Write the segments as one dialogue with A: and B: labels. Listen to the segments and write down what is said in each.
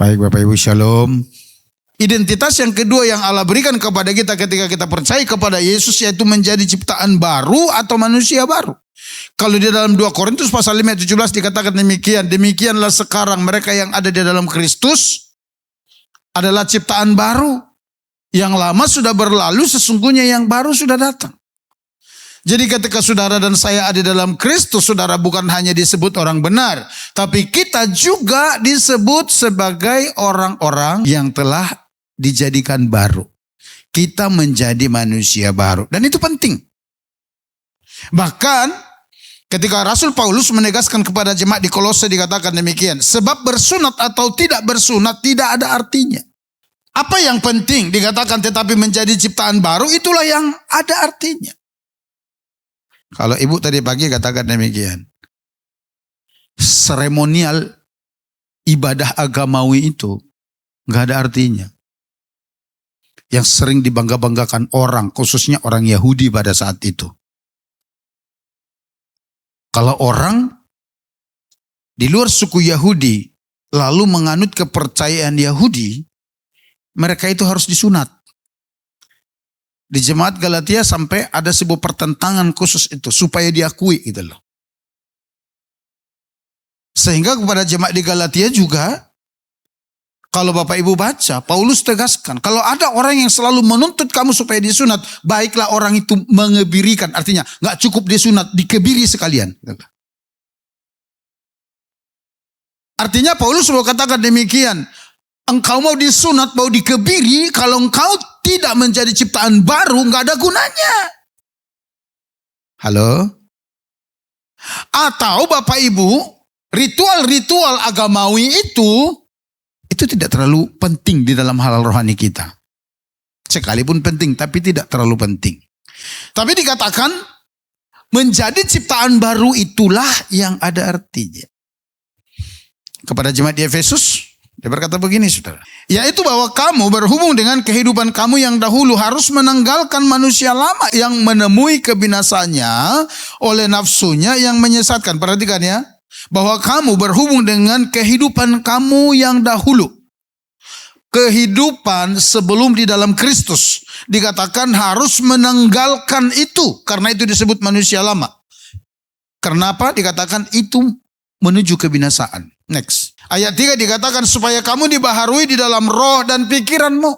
A: Baik Bapak Ibu, shalom. Identitas yang kedua yang Allah berikan kepada kita ketika kita percaya kepada Yesus, yaitu menjadi ciptaan baru atau manusia baru. Kalau di dalam 2 Korintus pasal 5 ayat 17 dikatakan demikian. Demikianlah sekarang mereka yang ada di dalam Kristus adalah ciptaan baru. Yang lama sudah berlalu, sesungguhnya yang baru sudah datang. Jadi ketika saudara dan saya ada dalam Kristus, saudara bukan hanya disebut orang benar, tapi kita juga disebut sebagai orang-orang yang telah dijadikan baru. Kita menjadi manusia baru. Dan itu penting. Bahkan ketika Rasul Paulus menegaskan kepada jemaat di Kolose dikatakan demikian. Sebab bersunat atau tidak bersunat tidak ada artinya. Apa yang penting dikatakan tetapi menjadi ciptaan baru, itulah yang ada artinya. Kalau ibu tadi pagi katakan demikian. Seremonial ibadah agamawi itu nggak ada artinya. Yang sering dibangga-banggakan orang, khususnya orang Yahudi pada saat itu. Kalau orang di luar suku Yahudi lalu menganut kepercayaan Yahudi, mereka itu harus disunat. Di jemaat Galatia sampai ada sebuah pertentangan khusus itu supaya diakui gitu loh. Sehingga kepada jemaat di Galatia juga, kalau Bapak Ibu baca, Paulus tegaskan, kalau ada orang yang selalu menuntut kamu supaya disunat, baiklah orang itu mengebirikan. Artinya nggak cukup disunat, dikebiri sekalian. Artinya Paulus mau katakan demikian. Engkau mau disunat, mau dikebiri, kalau engkau tidak menjadi ciptaan baru, nggak ada gunanya. Halo? Atau Bapak Ibu, ritual-ritual agamawi itu tidak terlalu penting di dalam hal rohani kita. Sekalipun penting, tapi tidak terlalu penting. Tapi dikatakan, menjadi ciptaan baru itulah yang ada artinya. Kepada jemaat di Efesus, dia berkata begini saudara. Yaitu bahwa kamu berhubung dengan kehidupan kamu yang dahulu harus menanggalkan manusia lama yang menemui kebinasannya oleh nafsunya yang menyesatkan. Perhatikan ya. Bahwa kamu berhubung dengan kehidupan kamu yang dahulu. Kehidupan sebelum di dalam Kristus. Dikatakan harus menanggalkan itu. Karena itu disebut manusia lama. Kenapa dikatakan itu menuju kebinasaan? Next. Ayat 3 dikatakan supaya kamu dibaharui di dalam roh dan pikiranmu.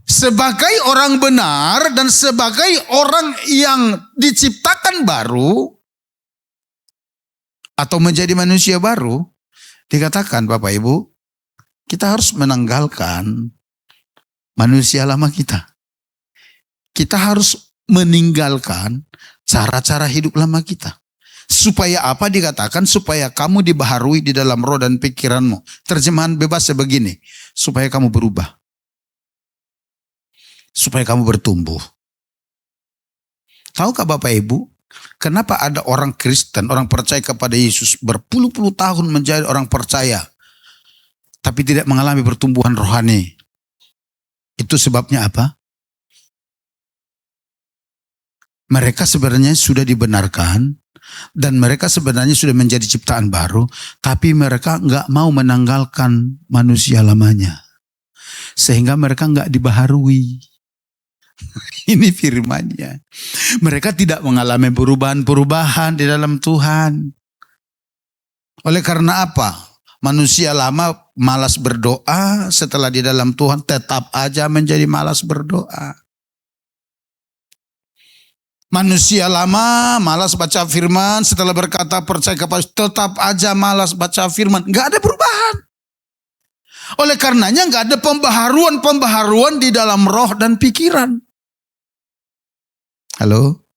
A: Sebagai orang benar dan sebagai orang yang diciptakan baru atau menjadi manusia baru, dikatakan Bapak Ibu, kita harus menanggalkan manusia lama kita. Kita harus meninggalkan cara-cara hidup lama kita. Supaya apa dikatakan? Supaya kamu dibaharui di dalam roh dan pikiranmu. Terjemahan bebasnya begini. Supaya kamu berubah. Supaya kamu bertumbuh. Tahukah Bapak Ibu? Kenapa ada orang Kristen, orang percaya kepada Yesus berpuluh-puluh tahun menjadi orang percaya. Tapi tidak mengalami pertumbuhan rohani. Itu sebabnya apa? Mereka sebenarnya sudah dibenarkan. Dan mereka sebenarnya sudah menjadi ciptaan baru, tapi mereka nggak mau menanggalkan manusia lamanya, sehingga mereka nggak dibaharui. Ini firman-Nya. Mereka tidak mengalami perubahan-perubahan di dalam Tuhan. Oleh karena apa? Manusia lama malas berdoa, setelah di dalam Tuhan tetap aja menjadi malas berdoa. Manusia lama malas baca firman, setelah berkata percaya kepada tetap aja malas baca firman. Gak ada perubahan. Oleh karenanya gak ada pembaharuan di dalam roh dan pikiran. Halo?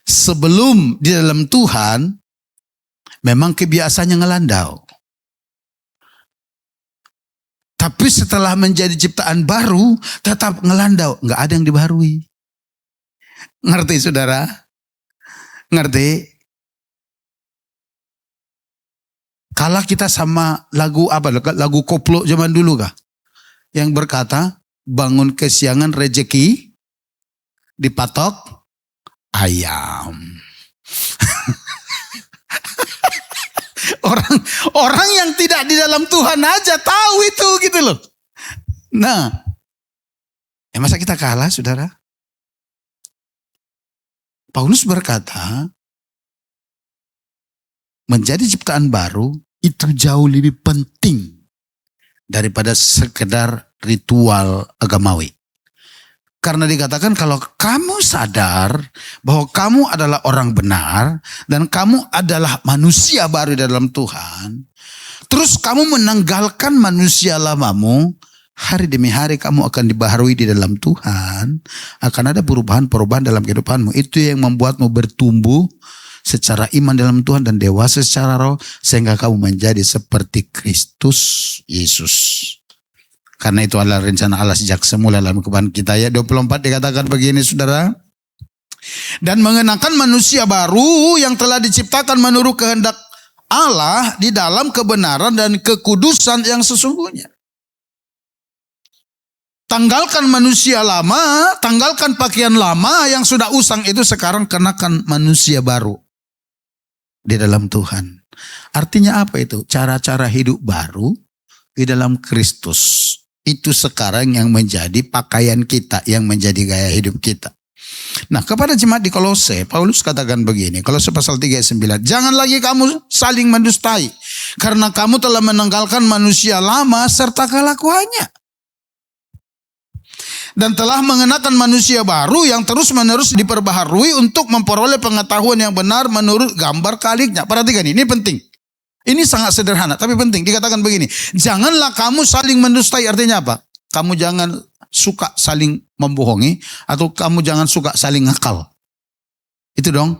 A: Sebelum di dalam Tuhan, memang kebiasaannya ngelandau. Tapi setelah menjadi ciptaan baru, tetap ngelandau. Gak ada yang dibaharui. Ngerti saudara? Ngerti? Kalah kita sama lagu apa? Lagu koplo zaman dulu kah? Yang berkata, bangun kesiangan rejeki dipatok ayam. Orang orang yang tidak di dalam Tuhan aja tahu itu gitu loh. Nah, masa kita kalah, saudara? Paulus berkata, menjadi ciptaan baru itu jauh lebih penting daripada sekedar ritual agamawi. Karena dikatakan kalau kamu sadar bahwa kamu adalah orang benar dan kamu adalah manusia baru di dalam Tuhan, terus kamu menanggalkan manusia lamamu, hari demi hari kamu akan dibaharui di dalam Tuhan, akan ada perubahan-perubahan dalam kehidupanmu. Itu yang membuatmu bertumbuh secara iman dalam Tuhan dan dewasa secara roh, sehingga kamu menjadi seperti Kristus Yesus. Karena itu adalah rencana Allah sejak semula dalam kehidupan kita. Ayat 24 dikatakan begini, saudara. Dan mengenakan manusia baru yang telah diciptakan menurut kehendak Allah di dalam kebenaran dan kekudusan yang sesungguhnya. Tanggalkan manusia lama, tanggalkan pakaian lama yang sudah usang itu, sekarang kenakan manusia baru di dalam Tuhan. Artinya apa itu? Cara-cara hidup baru di dalam Kristus. Itu sekarang yang menjadi pakaian kita, yang menjadi gaya hidup kita. Nah, kepada jemaat di Kolose, Paulus katakan begini, Kolose pasal 3 ayat 9, jangan lagi kamu saling mendustai, karena kamu telah menanggalkan manusia lama serta kelakuannya, dan telah mengenakan manusia baru yang terus-menerus diperbaharui untuk memperoleh pengetahuan yang benar menurut gambar kaliknya. Perhatikan ini penting. Ini sangat sederhana tapi penting. Dikatakan begini, janganlah kamu saling mendustai. Artinya apa? Kamu jangan suka saling membohongi atau kamu jangan suka saling ngakal. Itu dong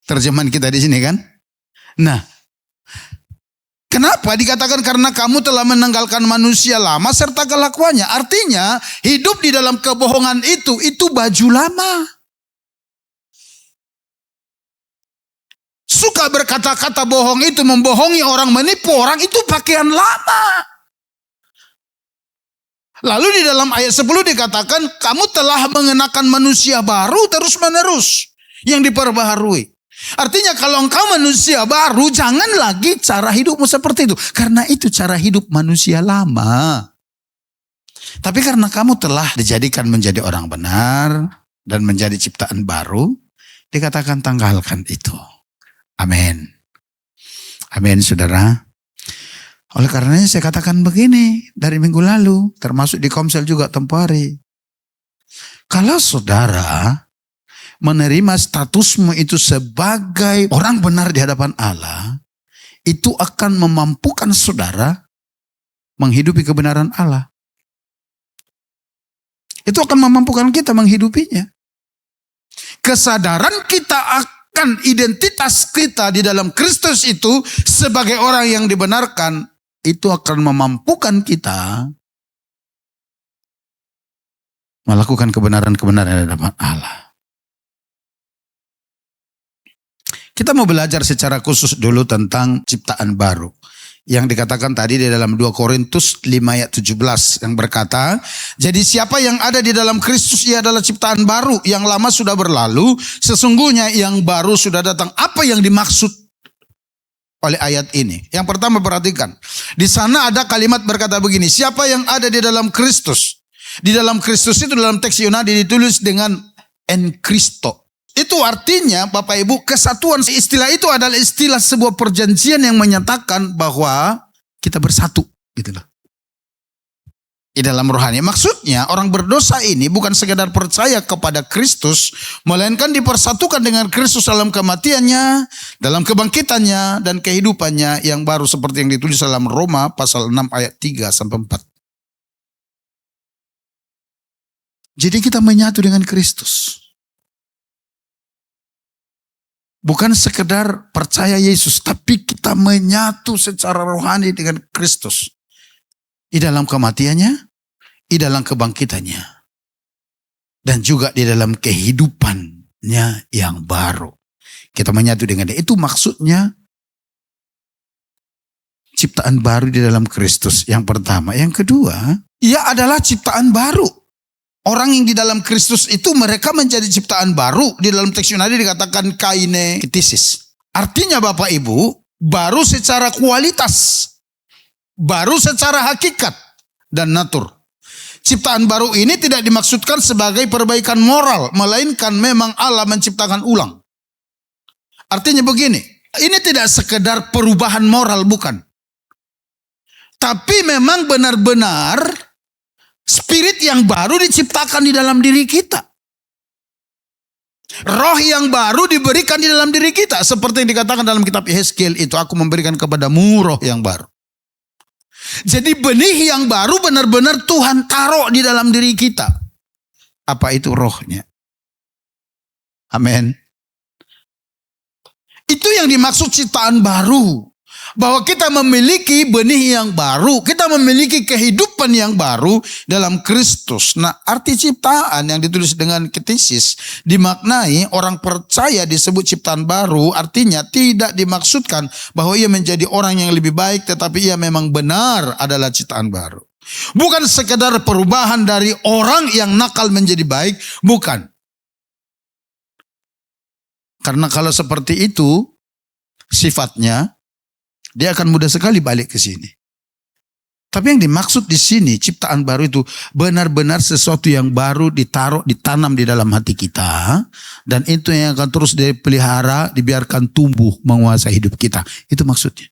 A: terjemahan kita di sini kan. Nah, kenapa dikatakan karena kamu telah menanggalkan manusia lama serta kelakuannya? Artinya hidup di dalam kebohongan itu baju lama. Suka berkata-kata bohong itu, membohongi orang, menipu orang, itu pakaian lama. Lalu di dalam ayat 10 dikatakan kamu telah mengenakan manusia baru terus-menerus yang diperbaharui. Artinya kalau engkau manusia baru, jangan lagi cara hidupmu seperti itu. Karena itu cara hidup manusia lama. Tapi karena kamu telah dijadikan menjadi orang benar dan menjadi ciptaan baru, dikatakan tanggalkan itu. Amin. Amin, saudara. Oleh karenanya saya katakan begini dari minggu lalu, termasuk di Komsel juga tempoh hari. Kalau saudara menerima statusmu itu sebagai orang benar di hadapan Allah, itu akan memampukan saudara menghidupi kebenaran Allah. Itu akan memampukan kita menghidupinya. Kesadaran kita akan identitas kita di dalam Kristus itu sebagai orang yang dibenarkan, itu akan memampukan kita melakukan kebenaran-kebenaran di hadapan Allah. Kita mau belajar secara khusus dulu tentang ciptaan baru. Yang dikatakan tadi di dalam 2 Korintus 5 ayat 17 yang berkata, jadi siapa yang ada di dalam Kristus ia adalah ciptaan baru, yang lama sudah berlalu, sesungguhnya yang baru sudah datang. Apa yang dimaksud oleh ayat ini? Yang pertama perhatikan, di sana ada kalimat berkata begini, siapa yang ada di dalam Kristus. Di dalam Kristus itu dalam teks Yunani ditulis dengan en Christo. Itu artinya Bapak Ibu, kesatuan. Istilah itu adalah istilah sebuah perjanjian yang menyatakan bahwa kita bersatu gitu loh. Di dalam rohani. Maksudnya orang berdosa ini bukan sekedar percaya kepada Kristus, melainkan dipersatukan dengan Kristus dalam kematiannya, dalam kebangkitannya dan kehidupannya yang baru seperti yang ditulis dalam Roma pasal 6 ayat 3 sampai 4. Jadi kita menyatu dengan Kristus. Bukan sekedar percaya Yesus, tapi kita menyatu secara rohani dengan Kristus. Di dalam kematiannya, di dalam kebangkitannya. Dan juga di dalam kehidupannya yang baru. Kita menyatu dengan dia. Itu maksudnya ciptaan baru di dalam Kristus. Yang pertama. Yang kedua, ia adalah ciptaan baru. Orang yang di dalam Kristus itu mereka menjadi ciptaan baru. Di dalam teks Yunani dikatakan kainetisis. Artinya Bapak Ibu, baru secara kualitas, baru secara hakikat dan natur. Ciptaan baru ini tidak dimaksudkan sebagai perbaikan moral, melainkan memang Allah menciptakan ulang. Artinya begini, ini tidak sekedar perubahan moral, bukan. Tapi memang benar-benar spirit yang baru diciptakan di dalam diri kita. Roh yang baru diberikan di dalam diri kita. Seperti yang dikatakan dalam kitab Yehezkiel itu, aku memberikan kepadamu roh yang baru. Jadi benih yang baru benar-benar Tuhan taruh di dalam diri kita. Apa itu rohnya? Amin. Itu yang dimaksud ciptaan baru. Bahwa kita memiliki benih yang baru. Kita memiliki kehidupan yang baru dalam Kristus. Nah, arti ciptaan yang ditulis dengan ketisis dimaknai orang percaya disebut ciptaan baru. Artinya tidak dimaksudkan bahwa ia menjadi orang yang lebih baik, tetapi ia memang benar adalah ciptaan baru. Bukan sekedar perubahan dari orang yang nakal menjadi baik. Bukan. Karena kalau seperti itu sifatnya, dia akan mudah sekali balik ke sini. Tapi yang dimaksud di sini ciptaan baru itu benar-benar sesuatu yang baru ditaruh, ditanam di dalam hati kita, dan itu yang akan terus dipelihara, dibiarkan tumbuh menguasai hidup kita. Itu maksudnya.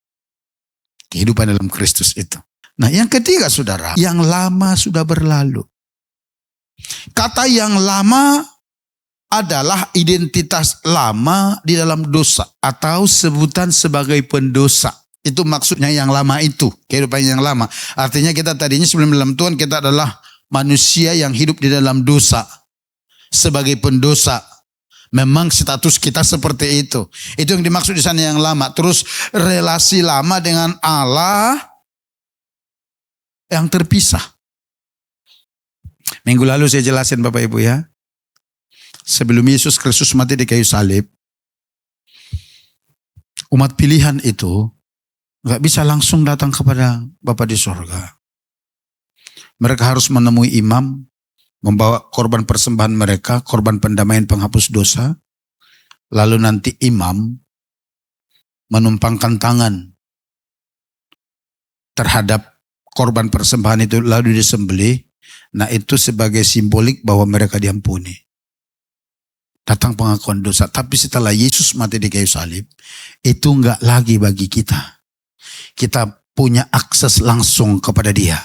A: Kehidupan dalam Kristus itu. Nah, yang ketiga saudara, yang lama sudah berlalu. Kata yang lama adalah identitas lama di dalam dosa atau sebutan sebagai pendosa. Itu maksudnya yang lama itu, kehidupan yang lama. Artinya kita tadinya sebelum dalam Tuhan kita adalah manusia yang hidup di dalam dosa. Sebagai pendosa. Memang status kita seperti itu. Itu yang dimaksud di sana yang lama. Terus relasi lama dengan Allah yang terpisah. Minggu lalu saya jelasin Bapak Ibu ya. Sebelum Yesus Kristus mati di kayu salib, umat pilihan itu gak bisa langsung datang kepada Bapa di sorga. Mereka harus menemui imam, membawa korban persembahan mereka, korban pendamaian penghapus dosa. Lalu nanti imam menumpangkan tangan terhadap korban persembahan itu lalu disembelih. Nah, itu sebagai simbolik bahwa mereka diampuni. Datang pengakuan dosa. Tapi setelah Yesus mati di kayu salib, itu enggak lagi bagi kita. Kita punya akses langsung kepada Dia.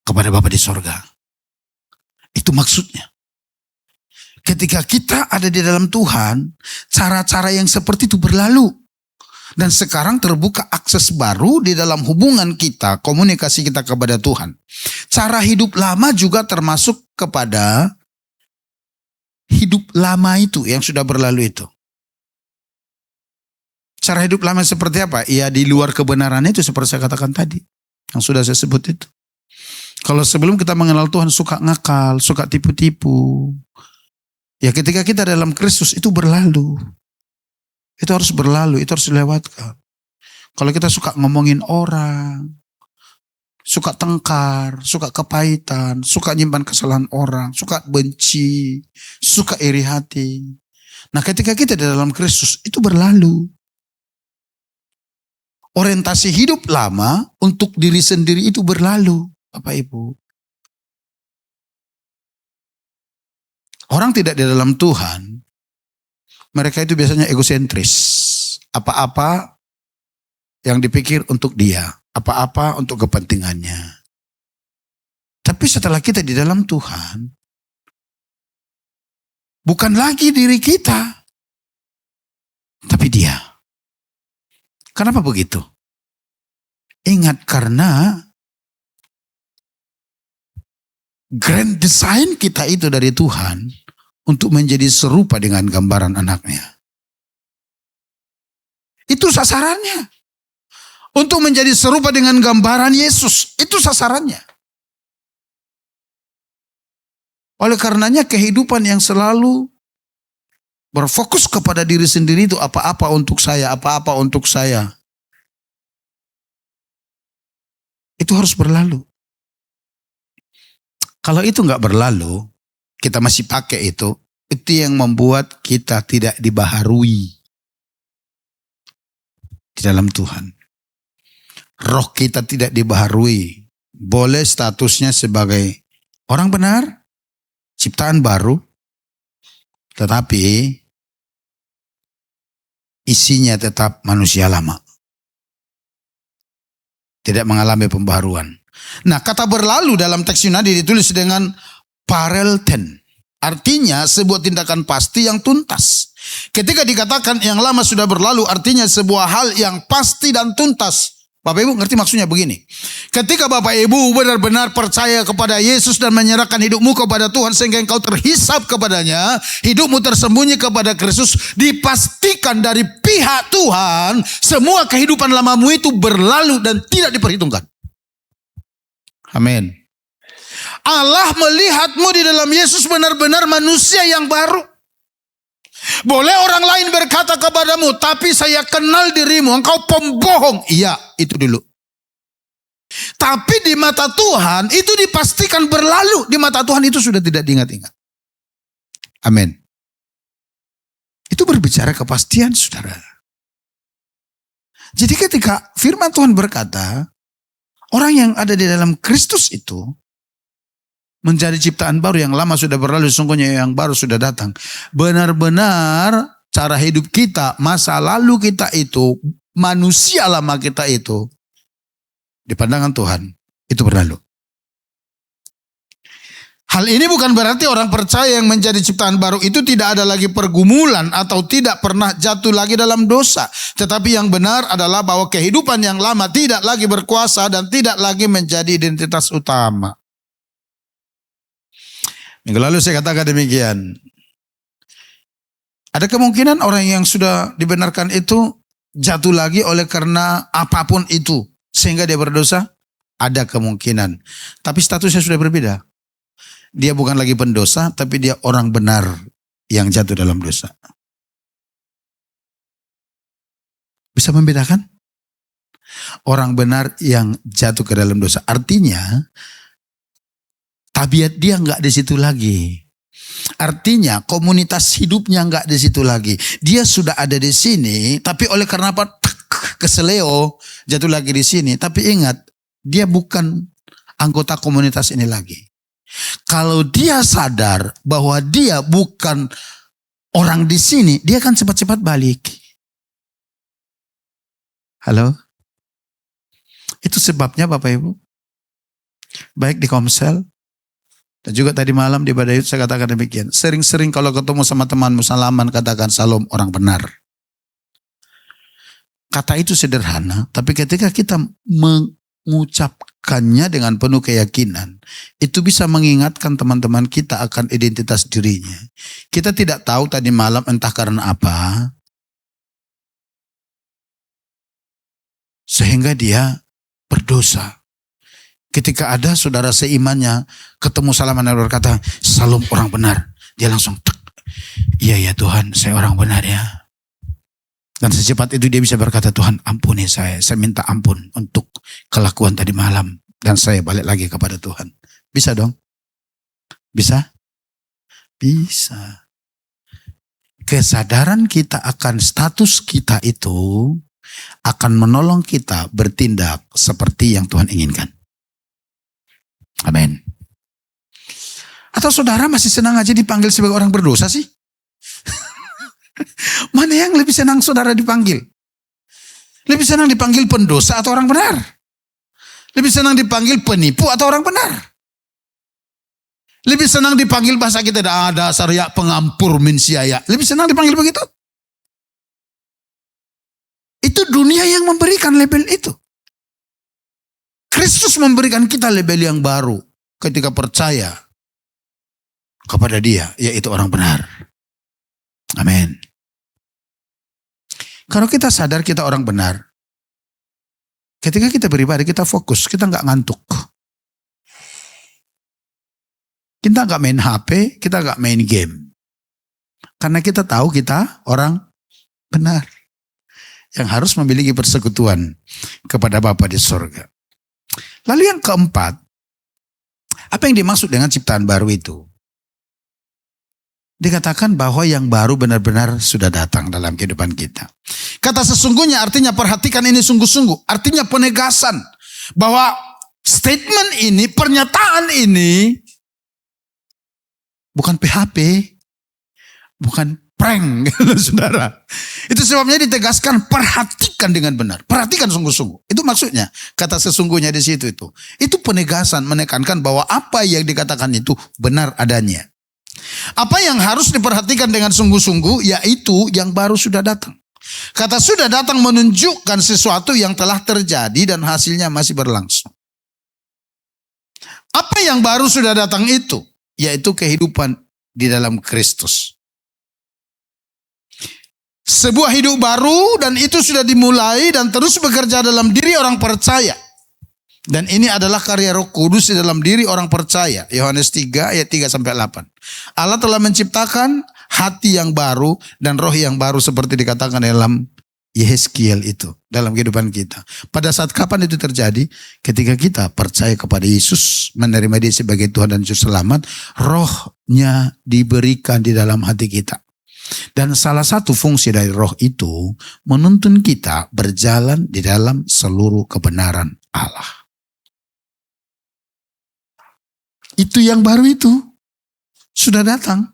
A: Kepada Bapa di sorga. Itu maksudnya. Ketika kita ada di dalam Tuhan, cara-cara yang seperti itu berlalu. Dan sekarang terbuka akses baru di dalam hubungan kita, komunikasi kita kepada Tuhan. Cara hidup lama juga termasuk kepada hidup lama itu yang sudah berlalu itu. Cara hidup lama seperti apa? Ya di luar kebenaran itu seperti saya katakan tadi. Yang sudah saya sebut itu. Kalau sebelum kita mengenal Tuhan suka ngakal, suka tipu-tipu. Ya ketika kita dalam Kristus itu berlalu. Itu harus berlalu, itu harus dilewatkan. Kalau kita suka ngomongin orang, suka tengkar, suka kepahitan, suka nyimpan kesalahan orang, suka benci, suka iri hati. Nah ketika kita di dalam Kristus itu berlalu. Orientasi hidup lama untuk diri sendiri itu berlalu, Bapak Ibu. Orang tidak di dalam Tuhan, mereka itu biasanya egosentris. Apa-apa yang dipikir untuk dia, apa-apa untuk kepentingannya. Tapi setelah kita di dalam Tuhan, bukan lagi diri kita, tapi Dia. Kenapa begitu? Ingat, karena grand design kita itu dari Tuhan untuk menjadi serupa dengan gambaran anaknya. Itu sasarannya. Untuk menjadi serupa dengan gambaran Yesus. Itu sasarannya. Oleh karenanya kehidupan yang selalu berfokus kepada diri sendiri itu apa-apa untuk saya, apa-apa untuk saya. Itu harus berlalu. Kalau itu nggak berlalu, kita masih pakai itu yang membuat kita tidak dibaharui. di dalam Tuhan. Roh kita tidak dibaharui. Boleh statusnya sebagai orang benar, ciptaan baru, tetapi isinya tetap manusia lama. Tidak mengalami pembaharuan. Nah, kata berlalu dalam teks Yunani ditulis dengan parelten. Artinya sebuah tindakan pasti yang tuntas. Ketika dikatakan yang lama sudah berlalu, artinya sebuah hal yang pasti dan tuntas. Bapak Ibu ngerti maksudnya begini. Ketika Bapak Ibu benar-benar percaya kepada Yesus dan menyerahkan hidupmu kepada Tuhan sehingga engkau terhisap kepadanya, hidupmu tersembunyi kepada Kristus, dipastikan dari pihak Tuhan semua kehidupan lamamu itu berlalu dan tidak diperhitungkan. Amin. Allah melihatmu di dalam Yesus benar-benar manusia yang baru. Boleh orang lain berkata kepadamu, tapi saya kenal dirimu, engkau pembohong. Iya, itu dulu. Tapi di mata Tuhan itu dipastikan berlalu. Di mata Tuhan itu sudah tidak diingat-ingat. Amin. Itu berbicara kepastian, saudara. Jadi ketika firman Tuhan berkata, orang yang ada di dalam Kristus itu menjadi ciptaan baru, yang lama sudah berlalu, sungguhnya yang baru sudah datang. Benar-benar cara hidup kita, masa lalu kita itu, manusia lama kita itu, di pandangan Tuhan, itu berlalu. Hal ini bukan berarti orang percaya yang menjadi ciptaan baru itu tidak ada lagi pergumulan atau tidak pernah jatuh lagi dalam dosa. Tetapi yang benar adalah bahwa kehidupan yang lama tidak lagi berkuasa dan tidak lagi menjadi identitas utama. Minggu lalu saya katakan demikian. Ada kemungkinan orang yang sudah dibenarkan itu jatuh lagi oleh karena apapun itu sehingga dia berdosa. Ada kemungkinan. Tapi statusnya sudah berbeda. Dia bukan lagi pendosa, tapi dia orang benar yang jatuh dalam dosa. Bisa membedakan? Orang benar yang jatuh ke dalam dosa. Artinya tabiat dia nggak di situ lagi. Artinya komunitas hidupnya nggak di situ lagi. Dia sudah ada di sini, tapi oleh karena apa? Keseleo jatuh lagi di sini. Tapi ingat, dia bukan anggota komunitas ini lagi. Kalau dia sadar bahwa dia bukan orang di sini, dia akan cepat-cepat balik. Halo? Itu sebabnya Bapak Ibu, baik di Komsel, dan juga tadi malam di Badayut saya katakan demikian. Sering-sering kalau ketemu sama temanmu salaman, katakan salam orang benar. Kata itu sederhana, tapi ketika kita mengucapkannya dengan penuh keyakinan, itu bisa mengingatkan teman-teman kita akan identitas dirinya. Kita tidak tahu tadi malam entah karena apa, sehingga dia berdosa. Ketika ada saudara seimannya ketemu salaman dan berkata, salam orang benar. Dia langsung, iya ya Tuhan, saya orang benar ya. Dan secepat itu dia bisa berkata, Tuhan ampuni saya minta ampun untuk kelakuan tadi malam. Dan saya balik lagi kepada Tuhan. Bisa dong? Bisa? Bisa. Kesadaran kita akan status kita itu akan menolong kita bertindak seperti yang Tuhan inginkan. Amin. Atau saudara masih senang aja dipanggil sebagai orang berdosa sih? Mana yang lebih senang saudara dipanggil? Lebih senang dipanggil pendosa atau orang benar? Lebih senang dipanggil penipu atau orang benar? Lebih senang dipanggil bahasa kita ada dasar pengampur min siaya. Lebih senang dipanggil begitu? Itu dunia yang memberikan label itu. Kristus memberikan kita label yang baru ketika percaya kepada Dia, yaitu orang benar. Amin. Kalau kita sadar kita orang benar, ketika kita beribadah kita fokus, kita nggak ngantuk. Kita nggak main HP, kita nggak main game. Karena kita tahu kita orang benar yang harus memiliki persekutuan kepada Bapa di surga. Lalu yang keempat, apa yang dimaksud dengan ciptaan baru itu? dikatakan bahwa yang baru benar-benar sudah datang dalam kehidupan kita. Kata sesungguhnya artinya perhatikan ini sungguh-sungguh. Artinya penegasan bahwa statement ini, pernyataan ini bukan PHP, bukan prank, saudara. Itu sebabnya ditegaskan perhatikan dengan benar. Perhatikan sungguh-sungguh. Itu maksudnya. Kata sesungguhnya di situ itu. Itu penegasan menekankan bahwa apa yang dikatakan itu benar adanya. Apa yang harus diperhatikan dengan sungguh-sungguh yaitu yang baru sudah datang. Kata sudah datang menunjukkan sesuatu yang telah terjadi dan hasilnya masih berlangsung. Apa yang baru sudah datang itu? Yaitu kehidupan di dalam Kristus. Sebuah hidup baru dan itu sudah dimulai dan terus bekerja dalam diri orang percaya. Dan ini adalah karya Roh Kudus di dalam diri orang percaya. Yohanes 3 ayat 3-8. Allah telah menciptakan hati yang baru dan roh yang baru seperti dikatakan dalam Yehezkiel itu. Dalam kehidupan kita. Pada saat kapan itu terjadi? Ketika kita percaya kepada Yesus. Menerima dia sebagai Tuhan dan Juru Selamat. Rohnya diberikan di dalam hati kita. Dan salah satu fungsi dari roh itu menuntun kita berjalan di dalam seluruh kebenaran Allah. Itu yang baru itu sudah datang.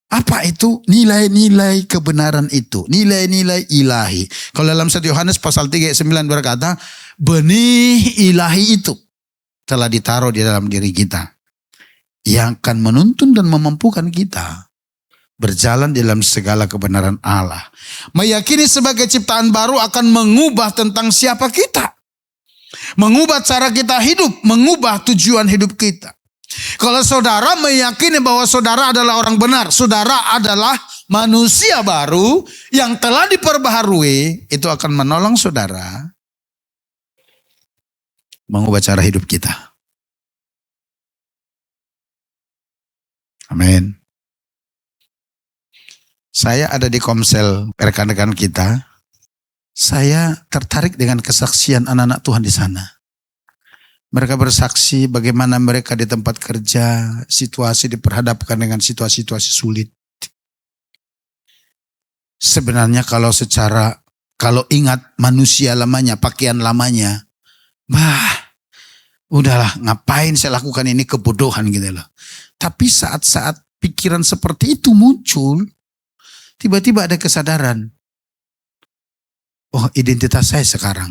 A: Apa itu? Nilai-nilai kebenaran itu. Nilai-nilai ilahi. Kalau dalam 1 Yohanes pasal 3 ayat 9 berkata, benih ilahi itu telah ditaruh di dalam diri kita. Yang akan menuntun dan memampukan kita berjalan dalam segala kebenaran Allah. Meyakini sebagai ciptaan baru akan mengubah tentang siapa kita. Mengubah cara kita hidup. Mengubah tujuan hidup kita. Kalau saudara meyakini bahwa saudara adalah orang benar. Saudara adalah manusia baru yang telah diperbaharui. Itu akan menolong saudara mengubah cara hidup kita. Amin. Saya ada di Komsel rekan-rekan kita. Saya tertarik dengan kesaksian anak-anak Tuhan di sana. Mereka bersaksi bagaimana mereka di tempat kerja, situasi diperhadapkan dengan situasi-situasi sulit. Sebenarnya kalau ingat manusia lamanya, pakaian lamanya, udahlah ngapain saya lakukan ini, kebodohan gitu loh. Tapi saat-saat pikiran seperti itu muncul, tiba-tiba ada kesadaran. Oh, identitas saya sekarang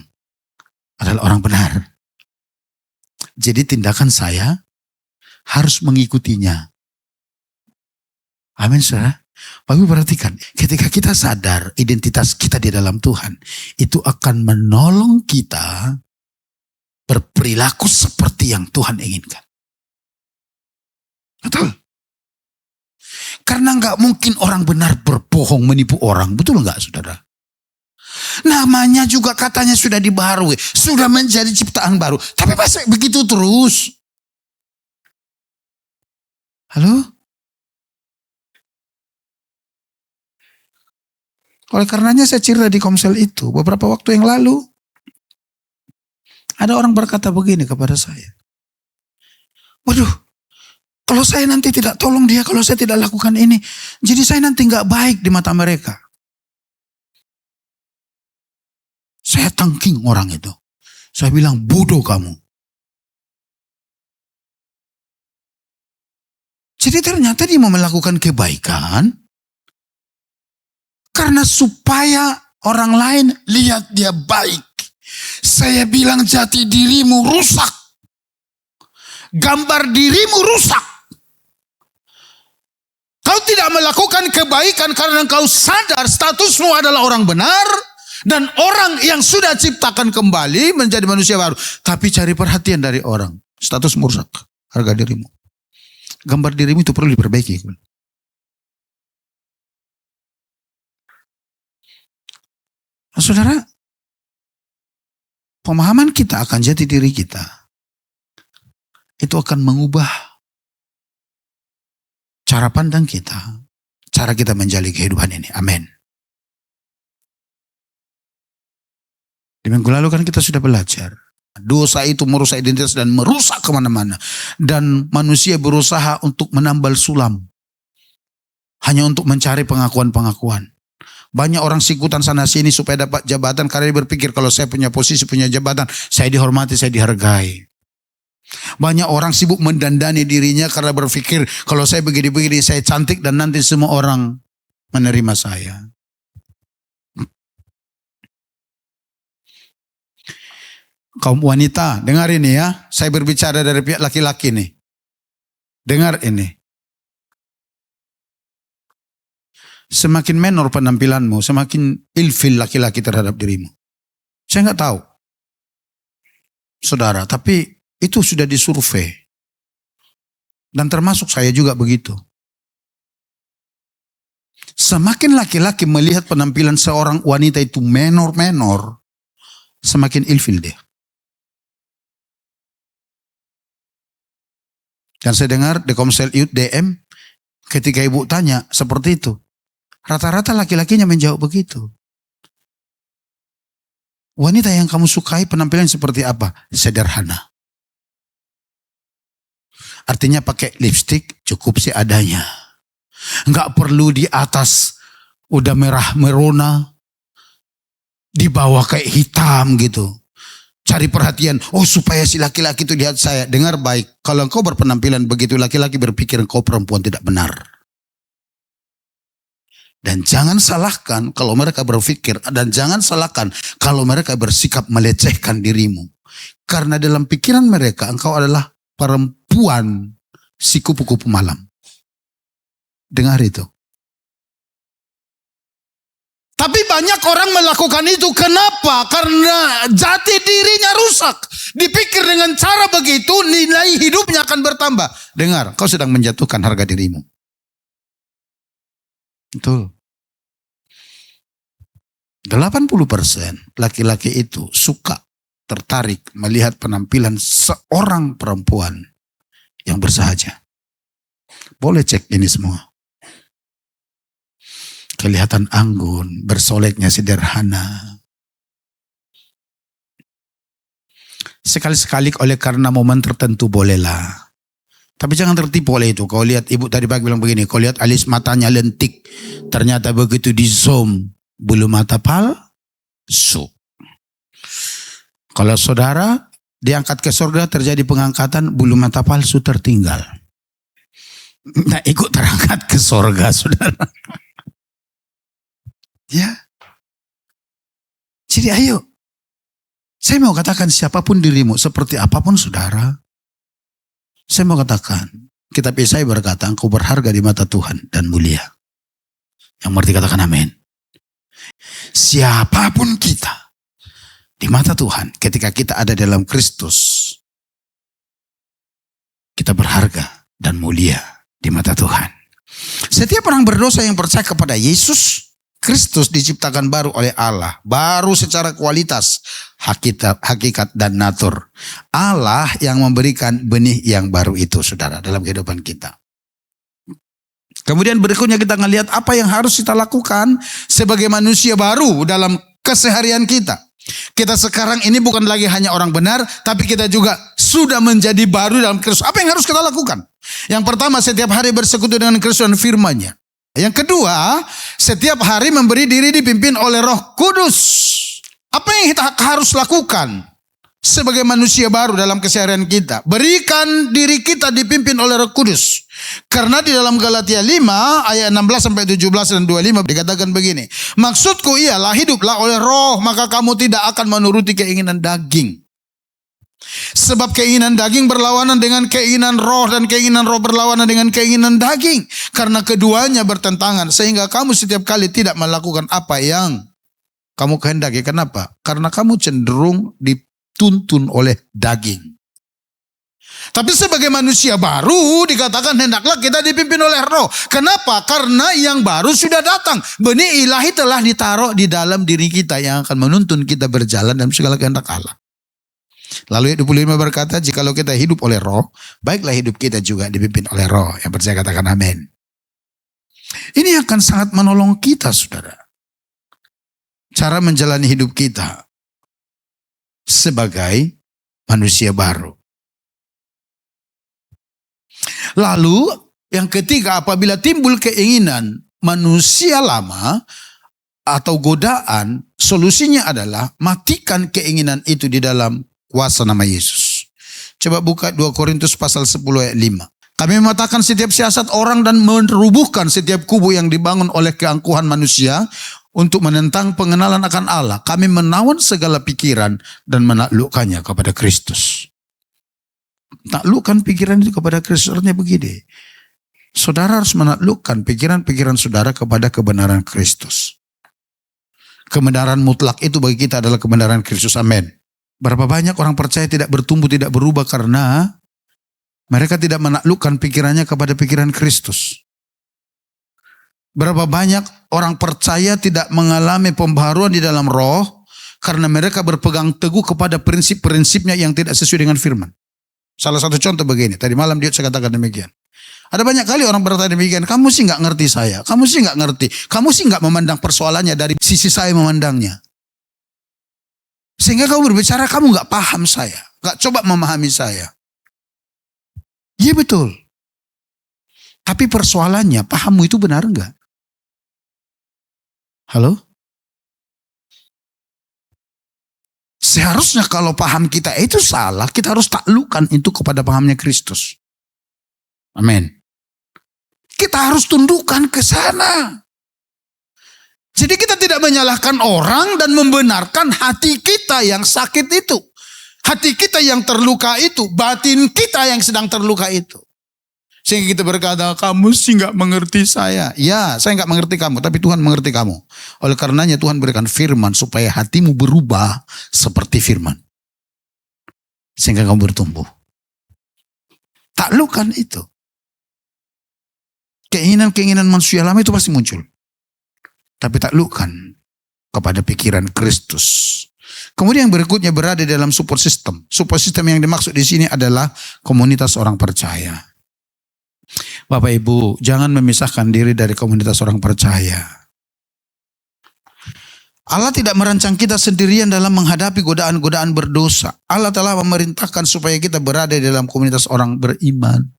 A: adalah orang benar. Jadi tindakan saya harus mengikutinya. Amin, saudara. Bapak perhatikan, ketika kita sadar identitas kita di dalam Tuhan, itu akan menolong kita berperilaku seperti yang Tuhan inginkan. Betul. Karena nggak mungkin orang benar berbohong menipu orang. Betul nggak, saudara? Namanya juga katanya sudah dibaharui. Sudah menjadi ciptaan baru. Tapi masa begitu terus? Halo? Oleh karenanya saya cerita di Komsel itu. Beberapa waktu yang lalu. Ada orang berkata begini kepada saya. Waduh. Kalau saya nanti tidak tolong dia, kalau saya tidak lakukan ini, jadi saya nanti nggak baik di mata mereka. Saya tangking orang itu. Saya bilang, bodoh kamu. Jadi ternyata dia mau melakukan kebaikan karena supaya orang lain lihat dia baik. Saya bilang jati dirimu rusak. Gambar dirimu rusak. Kau tidak melakukan kebaikan karena kau sadar statusmu adalah orang benar. Dan orang yang sudah ciptakan kembali menjadi manusia baru. Tapi cari perhatian dari orang. Status rusak. Harga dirimu. Gambar dirimu itu perlu diperbaiki. Nah, saudara. Pemahaman kita akan jati diri kita. Itu akan mengubah cara pandang kita. Cara kita menjalani kehidupan ini. Amin. Di minggu lalu kan kita sudah belajar. Dosa itu merusak identitas dan merusak kemana-mana. Dan manusia berusaha untuk menambal sulam. hanya untuk mencari pengakuan-pengakuan. Banyak orang sikutan sana sini supaya dapat jabatan karena dia berpikir kalau saya punya posisi, punya jabatan, saya dihormati, saya dihargai. Banyak orang sibuk mendandani dirinya karena berpikir kalau saya begini-begini, saya cantik dan nanti semua orang menerima saya. Kaum wanita, dengar ini ya. Saya berbicara dari pihak laki-laki nih. Dengar ini. Semakin menor penampilanmu, semakin ilfil laki-laki terhadap dirimu. Saya nggak tahu, saudara, tapi itu sudah disurvei. Dan termasuk saya juga begitu. Semakin laki-laki melihat penampilan seorang wanita itu menor-menor, semakin ilfil dia. Dan saya dengar di Komsel Youth DM, ketika ibu tanya seperti itu, rata-rata laki-lakinya menjawab begitu. Wanita yang kamu sukai penampilan seperti apa? Sederhana. Artinya pakai lipstik cukup seadanya. Enggak perlu di atas udah merah merona, di bawah kayak hitam gitu. Cari perhatian, oh supaya si laki-laki itu lihat saya. Dengar baik, kalau engkau berpenampilan begitu, laki-laki berpikir engkau perempuan tidak benar. Dan jangan salahkan kalau mereka berpikir, dan jangan salahkan kalau mereka bersikap melecehkan dirimu. Karena dalam pikiran mereka engkau adalah perempuan si kupu-kupu malam. Dengar itu. Tapi banyak orang melakukan itu. Kenapa? Karena jati dirinya rusak. Dipikir dengan cara begitu nilai hidupnya akan bertambah. Dengar, kau sedang menjatuhkan harga dirimu. Betul. 80% laki-laki itu suka, tertarik melihat penampilan seorang perempuan yang bersahaja. Boleh cek ini semua. Kelihatan anggun, bersoleknya sederhana. Sekali-sekali oleh karena momen tertentu bolehlah. Tapi jangan tertipu oleh itu. Kau lihat ibu tadi pagi bilang begini, kau lihat alis matanya lentik. Ternyata begitu di zoom, bulu mata palsu. Kalau saudara diangkat ke surga terjadi pengangkatan, bulu mata palsu tertinggal. Nah ikut terangkat ke surga saudara. Ya. Jadi ayo. Saya mau katakan siapapun dirimu, seperti apapun saudara. Saya mau katakan, kitab Yesaya berkata, engkau berharga di mata Tuhan dan mulia. Yang mengerti katakan amin. Siapapun kita di mata Tuhan, ketika kita ada dalam Kristus, kita berharga dan mulia di mata Tuhan. Setiap orang berdosa yang percaya kepada Yesus Kristus diciptakan baru oleh Allah. Baru secara kualitas, hakikat dan natur. Allah yang memberikan benih yang baru itu saudara dalam kehidupan kita. Kemudian berikutnya kita ngelihat apa yang harus kita lakukan sebagai manusia baru dalam keseharian kita. Kita sekarang ini bukan lagi hanya orang benar, tapi kita juga sudah menjadi baru dalam Kristus. Apa yang harus kita lakukan? Yang pertama, setiap hari bersekutu dengan Kristus dan firman-Nya. Yang kedua, setiap hari memberi diri dipimpin oleh Roh Kudus. Apa yang kita harus lakukan sebagai manusia baru dalam keseharian kita? Berikan diri kita dipimpin oleh Roh Kudus. Karena di dalam Galatia 5 ayat 16 sampai 17 dan 25 dikatakan begini. Maksudku ialah hiduplah oleh Roh, maka kamu tidak akan menuruti keinginan daging. Sebab keinginan daging berlawanan dengan keinginan roh dan keinginan roh berlawanan dengan keinginan daging. Karena keduanya bertentangan sehingga kamu setiap kali tidak melakukan apa yang kamu kehendaki. Kenapa? Karena kamu cenderung dituntun oleh daging. Tapi sebagai manusia baru dikatakan hendaklah kita dipimpin oleh Roh. Kenapa? Karena yang baru sudah datang. Benih ilahi telah ditaruh di dalam diri kita yang akan menuntun kita berjalan dalam segala kehendak Allah. Lalu ayat 25 berkata, jikalau kita hidup oleh Roh, baiklah hidup kita juga dipimpin oleh Roh. Yang percaya katakan amin. Ini akan sangat menolong kita, saudara. Cara menjalani hidup kita sebagai manusia baru. Lalu Yang ketiga, apabila timbul keinginan manusia lama atau godaan, solusinya adalah matikan keinginan itu di dalam kuasa nama Yesus. Coba buka 2 Korintus pasal 10 ayat 5. Kami mematahkan setiap siasat orang dan merubuhkan setiap kubu yang dibangun oleh keangkuhan manusia untuk menentang pengenalan akan Allah. Kami menawan segala pikiran dan menaklukkannya kepada Kristus. Taklukkan pikiran itu kepada Kristus. Artinya begini, saudara harus menaklukkan pikiran-pikiran saudara kepada kebenaran Kristus. Kebenaran mutlak itu bagi kita adalah kebenaran Kristus. Amin. Berapa banyak orang percaya tidak bertumbuh, tidak berubah karena mereka tidak menaklukkan pikirannya kepada pikiran Kristus. Berapa banyak orang percaya tidak mengalami pembaharuan di dalam roh karena mereka berpegang teguh kepada prinsip-prinsipnya yang tidak sesuai dengan firman. Salah satu contoh begini, tadi malam dia saya katakan demikian. Ada banyak kali orang bertanya demikian, kamu sih nggak ngerti saya, kamu sih nggak ngerti, kamu sih nggak memandang persoalannya dari sisi saya memandangnya. Sehingga kamu berbicara, kamu nggak paham saya, nggak coba memahami saya. Iya betul. Tapi persoalannya, pahammu itu benar enggak? Halo? Seharusnya kalau paham kita itu salah, kita harus taklukkan itu kepada pahamnya Kristus. Amin. Kita harus tundukkan ke sana. Jadi kita tidak menyalahkan orang dan membenarkan hati kita yang sakit itu. Hati kita yang terluka itu, batin kita yang sedang terluka itu. Sehingga kita berkata, kamu sih gak mengerti saya. Ya, saya gak mengerti kamu, tapi Tuhan mengerti kamu. Oleh karenanya Tuhan berikan firman supaya hatimu berubah seperti firman. Sehingga kamu bertumbuh. Taklukkan itu. Keinginan-keinginan manusia lama itu pasti muncul. Tapi taklukkan kepada pikiran Kristus. Kemudian yang berikutnya berada dalam support system. Support system yang dimaksud di sini adalah komunitas orang percaya. Bapak Ibu, jangan memisahkan diri dari komunitas orang percaya. Allah tidak merancang kita sendirian dalam menghadapi godaan-godaan berdosa. Allah telah memerintahkan supaya kita berada dalam komunitas orang beriman.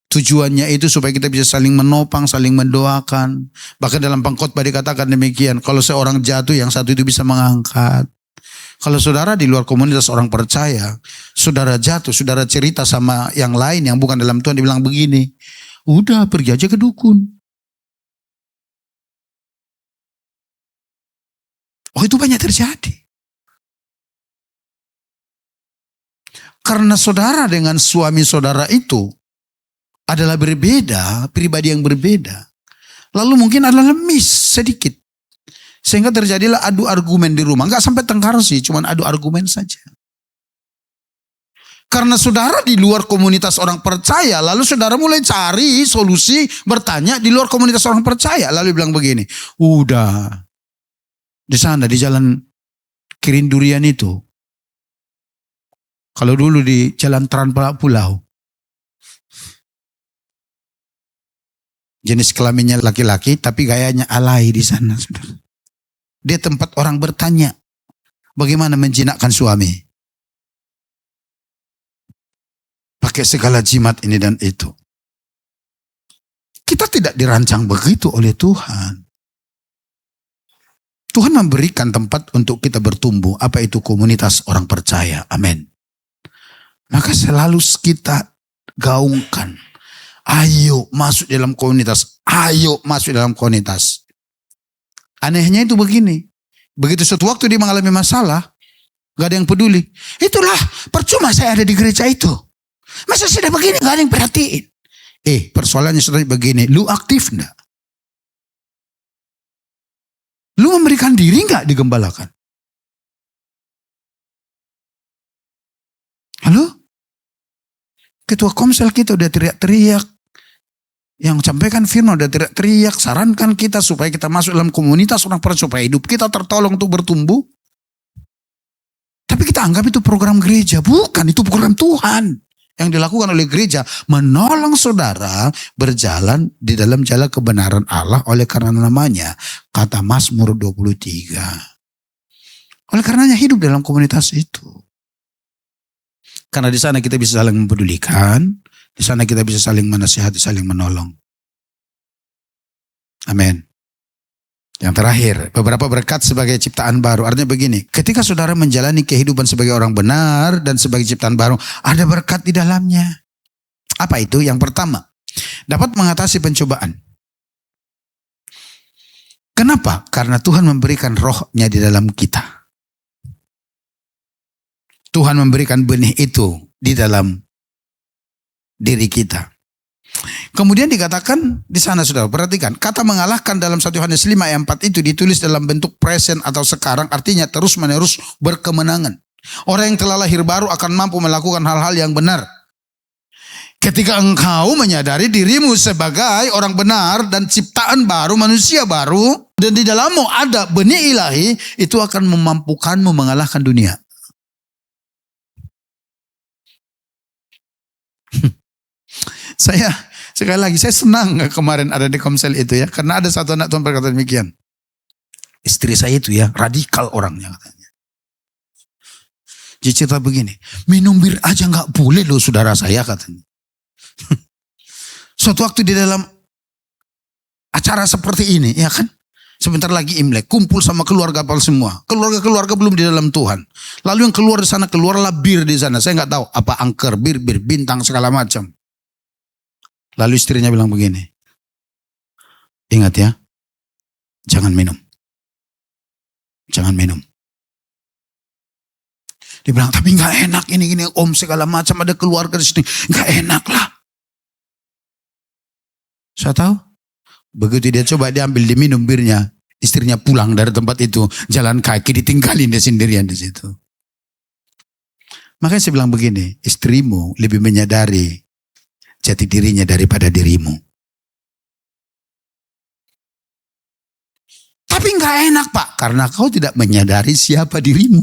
A: Tujuannya itu supaya kita bisa saling menopang, saling mendoakan. Bahkan dalam pengkhotbah dikatakan demikian, kalau seorang jatuh yang satu itu bisa mengangkat. Kalau saudara di luar komunitas orang percaya, saudara jatuh, saudara cerita sama yang lain yang bukan dalam Tuhan, dibilang begini, udah pergi aja ke dukun. Oh, itu banyak terjadi. Karena saudara dengan suami saudara itu adalah berbeda, pribadi yang berbeda. Lalu mungkin adalah lemis sedikit. Sehingga terjadilah adu argumen di rumah. Enggak sampai tengkar sih, cuma adu argumen saja. Karena saudara di luar komunitas orang percaya, lalu saudara mulai cari solusi, bertanya di luar komunitas orang percaya. Lalu bilang begini, udah di sana di jalan Kirindurian itu, kalau dulu di jalan Transpala Pulau, jenis kelaminnya laki-laki tapi gayanya alay di sana. Dia tempat orang bertanya bagaimana menjinakkan suami. Pakai segala jimat ini dan itu. Kita tidak dirancang begitu oleh Tuhan. Tuhan memberikan tempat untuk kita bertumbuh. Apa itu komunitas orang percaya. Amin. Maka selalu kita gaungkan. Ayo masuk dalam komunitas. Ayo masuk dalam komunitas. Anehnya itu begini. Begitu suatu waktu dia mengalami masalah. Gak ada yang peduli. Itulah percuma saya ada di gereja itu. Masa sudah begini gak ada yang perhatiin. Persoalannya sudah begini. Lu aktif enggak? Lu memberikan diri enggak digembalakan? Halo? Ketua komsel kita udah teriak-teriak. Yang sampaikan firman udah teriak-teriak, sarankan kita supaya kita masuk dalam komunitas orang percaya supaya hidup kita tertolong untuk bertumbuh. Tapi kita anggap itu program gereja. Bukan, itu program Tuhan. Yang dilakukan oleh gereja, menolong saudara berjalan di dalam jalan kebenaran Allah oleh karena namanya, kata Mazmur 23. Oleh karenanya hidup dalam komunitas itu. Karena di sana kita bisa saling mempedulikan, Di sana kita bisa saling menasihati, saling menolong. Amin. Yang terakhir, beberapa berkat sebagai ciptaan baru. Artinya begini, ketika saudara menjalani kehidupan sebagai orang benar dan sebagai ciptaan baru, ada berkat di dalamnya. Apa itu? Yang pertama, dapat mengatasi pencobaan. Kenapa? Karena Tuhan memberikan rohnya di dalam kita. Tuhan memberikan benih itu di dalam diri kita. Kemudian dikatakan di sana, saudara, perhatikan, kata mengalahkan dalam 1 Yohanes 5 ayat 4 itu ditulis dalam bentuk present atau sekarang, artinya terus menerus berkemenangan. Orang yang telah lahir baru akan mampu melakukan hal-hal yang benar. Ketika engkau menyadari dirimu sebagai orang benar dan ciptaan baru, manusia baru, dan di dalammu ada benih ilahi, itu akan memampukanmu mengalahkan dunia. Saya sekali lagi, saya senang kemarin ada di Komsel itu ya. Karena ada satu anak Tuhan berkata demikian. Istri saya itu ya, radikal orangnya katanya. Dia cerita begini, minum bir aja gak boleh loh saudara saya katanya. Suatu waktu di dalam acara seperti ini ya kan. Sebentar lagi Imlek, kumpul sama keluarga apa semua. Keluarga-keluarga belum di dalam Tuhan. Lalu yang keluar di sana, keluarlah bir di sana. Saya gak tahu apa angker, bir bintang segala macam. Lalu istrinya bilang begini, ingat ya, jangan minum. Jangan minum. Dia bilang, tapi gak enak ini om segala macam, ada keluarga di sini. Gak enak lah. Saya tahu, begitu dia coba diambil, diminum birnya, istrinya pulang dari tempat itu, jalan kaki ditinggalin dia sendirian di situ. Makanya saya bilang begini, istrimu lebih menyadari jati dirinya daripada dirimu. Tapi gak enak Pak, karena kau tidak menyadari siapa dirimu.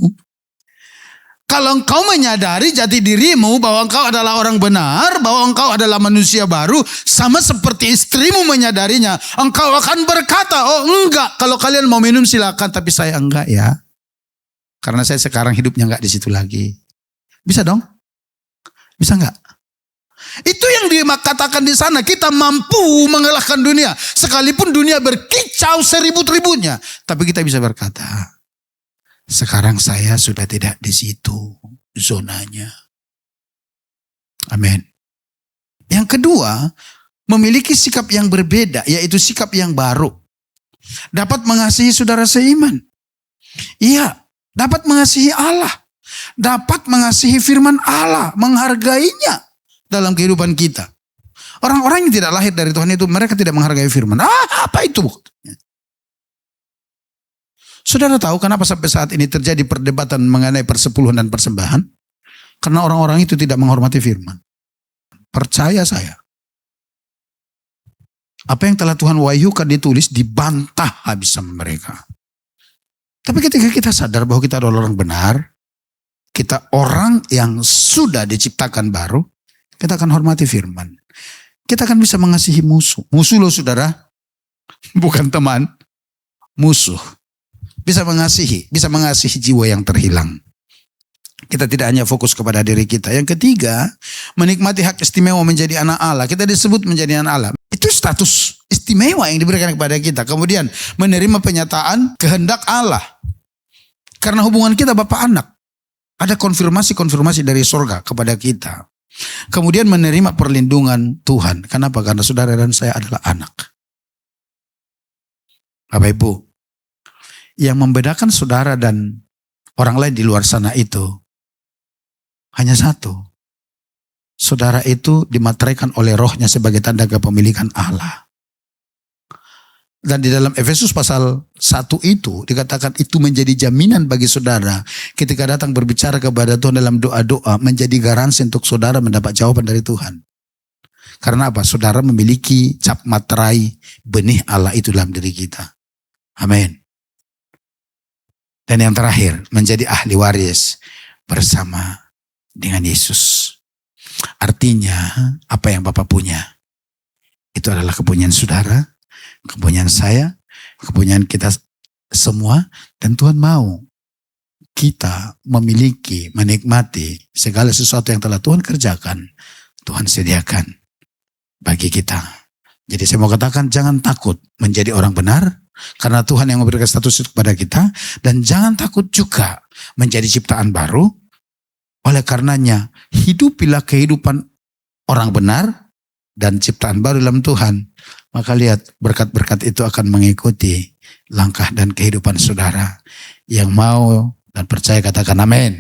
A: Kalau engkau menyadari jati dirimu bahwa engkau adalah orang benar, bahwa engkau adalah manusia baru, sama seperti istrimu menyadarinya, engkau akan berkata, oh enggak, kalau kalian mau minum silakan, tapi saya enggak ya. Karena saya sekarang hidupnya enggak di situ lagi. Bisa dong? Bisa enggak? Itu yang dikatakan di sana, kita mampu mengalahkan dunia. Sekalipun dunia berkicau seribut-ributnya. Tapi kita bisa berkata, sekarang saya sudah tidak di situ zonanya. Amin. Yang kedua, memiliki sikap yang berbeda, yaitu sikap yang baru. Dapat mengasihi saudara seiman. Iya, dapat mengasihi Allah. Dapat mengasihi firman Allah, menghargainya dalam kehidupan kita. Orang-orang yang tidak lahir dari Tuhan itu, mereka tidak menghargai firman. Apa itu? Saudara tahu kenapa sampai saat ini terjadi perdebatan mengenai persepuluhan dan persembahan? Karena orang-orang itu tidak menghormati firman. Percaya saya. Apa yang telah Tuhan wahyukan ditulis dibantah habis sama mereka. Tapi ketika kita sadar bahwa kita adalah orang benar, kita orang yang sudah diciptakan baru, kita akan hormati firman. Kita akan bisa mengasihi musuh. Musuh loh saudara. Bukan teman. Musuh. Bisa mengasihi jiwa yang terhilang. Kita tidak hanya fokus kepada diri kita. Yang ketiga, menikmati hak istimewa menjadi anak Allah. Kita disebut menjadi anak Allah. Itu status istimewa yang diberikan kepada kita. Kemudian menerima penyataan kehendak Allah. Karena hubungan kita Bapak anak. Ada konfirmasi dari surga kepada kita. Kemudian menerima perlindungan Tuhan. Kenapa? Karena saudara dan saya adalah anak. Bapak Ibu, yang membedakan saudara dan orang lain di luar sana itu hanya satu. Saudara itu dimateraikan oleh rohnya sebagai tanda kepemilikan Allah. Dan di dalam Efesus pasal 1 itu dikatakan itu menjadi jaminan bagi saudara ketika datang berbicara kepada Tuhan dalam doa-doa, menjadi garansi untuk saudara mendapat jawaban dari Tuhan. Karena apa? Saudara memiliki cap materai benih Allah itu dalam diri kita. Amin. Dan yang terakhir, menjadi ahli waris bersama dengan Yesus. Artinya apa yang Bapak punya itu adalah kepunyaan saudara, kepunyaan saya, kepunyaan kita semua. Dan Tuhan mau kita memiliki, menikmati segala sesuatu yang telah Tuhan kerjakan Tuhan sediakan bagi kita. Jadi saya mau katakan jangan takut menjadi orang benar, karena Tuhan yang memberikan status itu kepada kita. Dan jangan takut juga menjadi ciptaan baru. Oleh karenanya hidupilah kehidupan orang benar dan ciptaan baru dalam Tuhan. Maka lihat berkat-berkat itu akan mengikuti langkah dan kehidupan saudara. Yang mau dan percaya katakan amin.